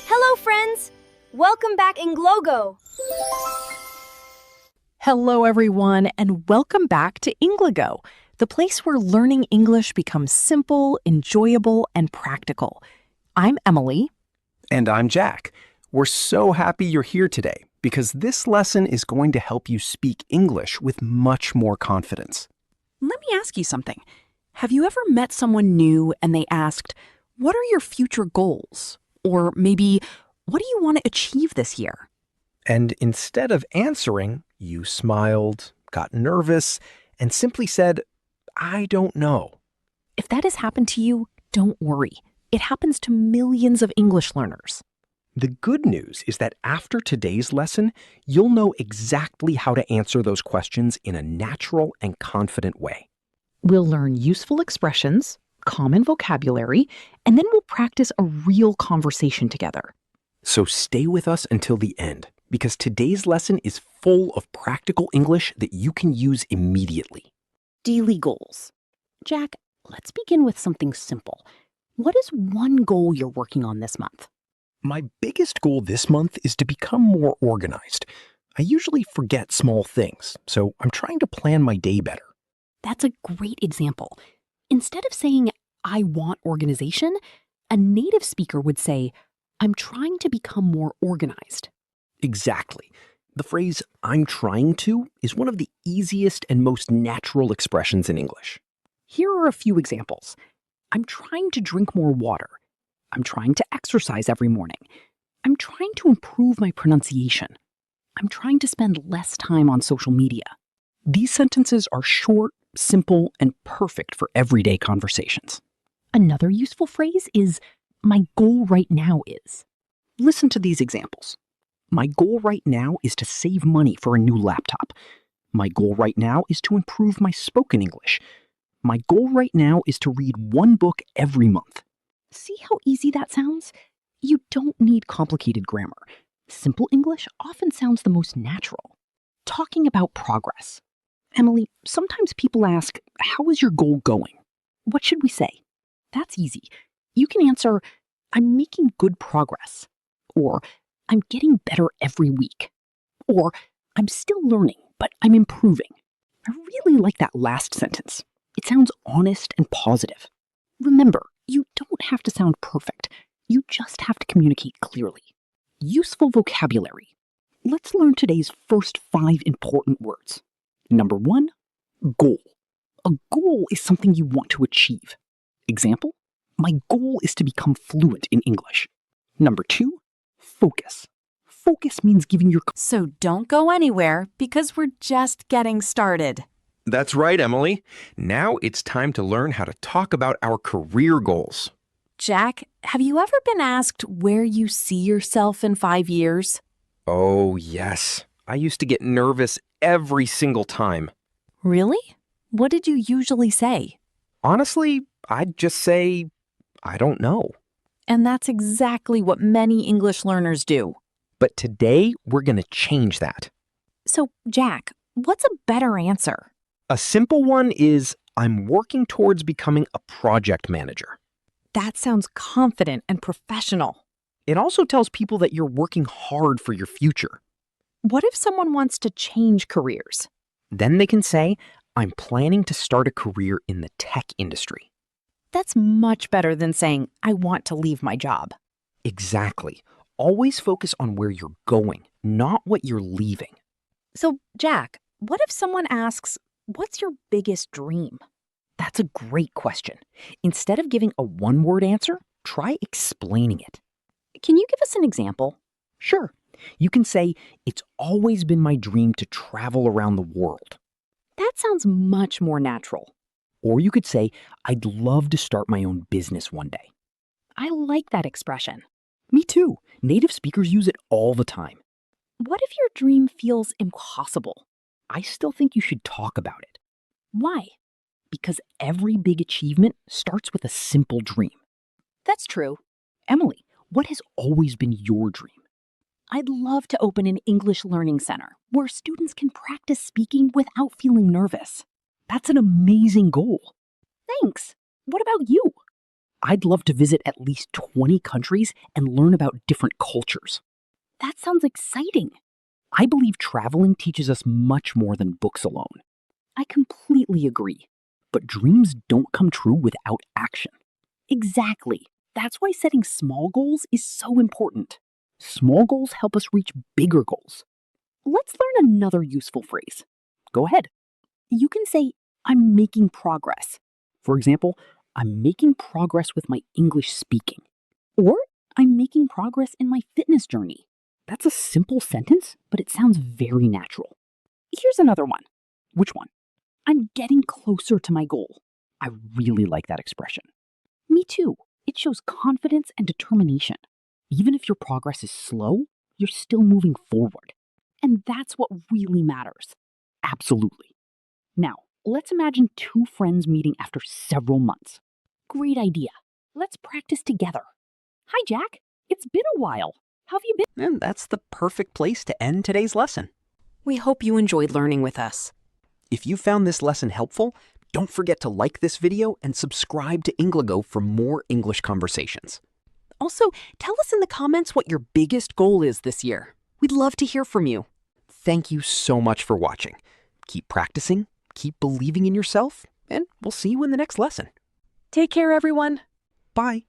Hello, friends! Welcome back, EngLogo! Hello, everyone, and welcome back to EngLogo, the place where learning English becomes simple, enjoyable, and practical. I'm Emily. And I'm Jack. We're so happy you're here today because this lesson is going to help you speak English with much more confidence. Let me ask you something. Have you ever met someone new and they asked, "What are your future goals?" Or maybe, "What do you want to achieve this year?" And instead of answering, you smiled, got nervous, and simply said, "I don't know." If that has happened to you, don't worry. It happens to millions of English learners. The good news is that after today's lesson, you'll know exactly how to answer those questions in a natural and confident way. We'll learn useful expressions, common vocabulary, and then we'll practice a real conversation together. So stay with us until the end, because today's lesson is full of practical English that you can use immediately. Daily goals. Jack, let's begin with something simple. What is one goal you're working on this month? My biggest goal this month is to become more organized. I usually forget small things, so I'm trying to plan my day better. That's a great example. Instead of saying, "I want organization," a native speaker would say, "I'm trying to become more organized." Exactly. The phrase, "I'm trying to," is one of the easiest and most natural expressions in English. Here are a few examples. I'm trying to drink more water. I'm trying to exercise every morning. I'm trying to improve my pronunciation. I'm trying to spend less time on social media. These sentences are short, simple, and perfect for everyday conversations. Another useful phrase is, "My goal right now is." Listen to these examples. My goal right now is to save money for a new laptop. My goal right now is to improve my spoken English. My goal right now is to read one book every month. See how easy that sounds? You don't need complicated grammar. Simple English often sounds the most natural. Talking about progress. Emily, sometimes people ask, "How is your goal going?" What should we say? That's easy. You can answer, "I'm making good progress." Or, "I'm getting better every week." Or, "I'm still learning, but I'm improving." I really like that last sentence. It sounds honest and positive. Remember, you don't have to sound perfect. You just have to communicate clearly. Useful vocabulary. Let's learn today's first 5 important words. Number 1, goal. A goal is something you want to achieve. Example, my goal is to become fluent in English. Number 2, focus. Focus means giving your... So don't go anywhere because we're just getting started. That's right, Emily. Now it's time to learn how to talk about our career goals. Jack, have you ever been asked where you see yourself in 5 years? Oh, yes. I used to get nervous every single time. Really? What did you usually say? Honestly, I'd just say, "I don't know." And that's exactly what many English learners do. But today, we're going to change that. So, Jack, what's a better answer? A simple one is, "I'm working towards becoming a project manager." That sounds confident and professional. It also tells people that you're working hard for your future. What if someone wants to change careers? Then they can say, "I'm planning to start a career in the tech industry." That's much better than saying, "I want to leave my job." Exactly. Always focus on where you're going, not what you're leaving. So, Jack, what if someone asks, "What's your biggest dream?" That's a great question. Instead of giving a one-word answer, try explaining it. Can you give us an example? Sure. You can say, "It's always been my dream to travel around the world." That sounds much more natural. Or you could say, "I'd love to start my own business one day." I like that expression. Me too. Native speakers use it all the time. What if your dream feels impossible? I still think you should talk about it. Why? Because every big achievement starts with a simple dream. That's true. Emily, what has always been your dream? I'd love to open an English learning center where students can practice speaking without feeling nervous. That's an amazing goal. Thanks. What about you? I'd love to visit at least 20 countries and learn about different cultures. That sounds exciting. I believe traveling teaches us much more than books alone. I completely agree. But dreams don't come true without action. Exactly. That's why setting small goals is so important. Small goals help us reach bigger goals. Let's learn another useful phrase. Go ahead. You can say, I'm making progress. For example, I'm making progress with my English speaking. Or, I'm making progress in my fitness journey. That's a simple sentence, but it sounds very natural. Here's another one. Which one? I'm getting closer to my goal. I really like that expression. Me too. It shows confidence and determination. Even if your progress is slow, you're still moving forward. And that's what really matters. Absolutely. Now, let's imagine two friends meeting after several months. Great idea. Let's practice together. Hi, Jack. It's been a while. How have you been? And that's the perfect place to end today's lesson. We hope you enjoyed learning with us. If you found this lesson helpful, don't forget to like this video and subscribe to EngLogo for more English conversations. Also, tell us in the comments what your biggest goal is this year. We'd love to hear from you. Thank you so much for watching. Keep practicing, keep believing in yourself, and we'll see you in the next lesson. Take care, everyone. Bye.